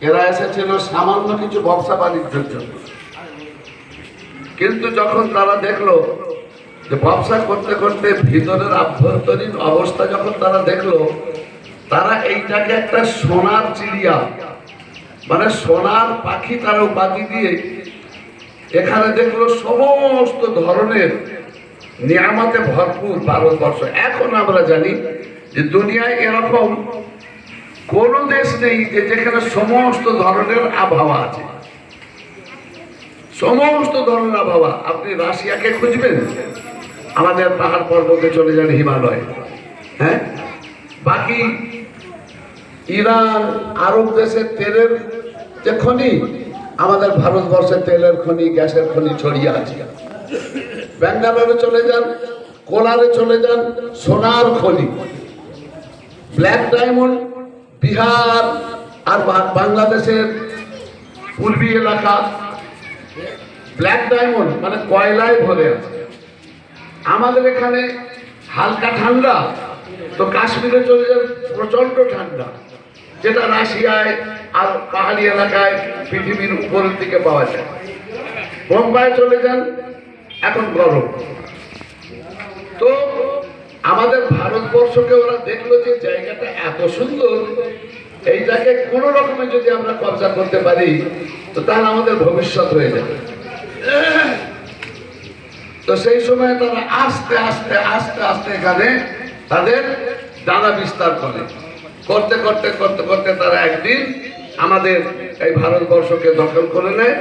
এরা এসেছিল সামান্য কিছু ব্যবসা বাণিজ্যের জন্য, কিন্তু যখন তারা দেখলো যে ব্যবসা করতে করতে ভিতরের আভ্যন্তরীণ অবস্থা যখন তারা দেখলো, তারা এইটাকে একটা সোনার চিড়িয়া মানে সোনার পাখি তারা উপাধি দিয়ে এখানে দেখলো সমস্ত ধরনের নিয়ামতে ভরপুর ভারতবর্ষ। এখন আমরা জানি যে দুনিয়ায় এরকম কোন দেশ নেই যে যেখানে সমস্ত ধরনের আবহাওয়া আছে, সমস্ত ধরনের আবহাওয়া। আপনি রাশিয়াকে খুঁজবেন, আমাদের পাহাড় পর্বতে চলে যান হিমালয়, হ্যাঁ, বাকি ইরান আরব দেশের তেলের যে খনি, আমাদের ভারতবর্ষের তেলের খনি গ্যাসের খনি ছড়িয়ে আছে। ব্যাঙ্গালোরে চলে যান, কোলারে চলে যান, সোনার খনি, ব্ল্যাক ডায়মন্ড বিহার আর বাংলাদেশের পূর্বী এলাকা ব্ল্যাক ডায়মন্ড মানে কয়লায় ভরে আছে। আমাদের এখানে হালকা ঠান্ডা, তো কাশ্মীরে চলে যান প্রচন্ড ঠান্ডা, যেটা রাশিয়ায় আর পাহাড়ি এলাকায় পৃথিবীর উপরের দিকে পাওয়া যায়। বোম্বাই চলে যান, এখন গরম। তো আমাদের ভারতবর্ষকে ওরা দেখলো যে জায়গাটা এত সুন্দর, এইটাকে কোন রকমে যদি আমরা কবজা করতে পারি তো তাহলে আমাদের ভবিষ্যৎ হয়ে যাবে। তো সেই সময় তারা আস্তে আস্তে আস্তে আস্তে এখানে তাদের ডানা বিস্তার করে, করতে করতে করতে করতে তারা একদিন আমাদের এই ভারতবর্ষকে দখল করে নেয়।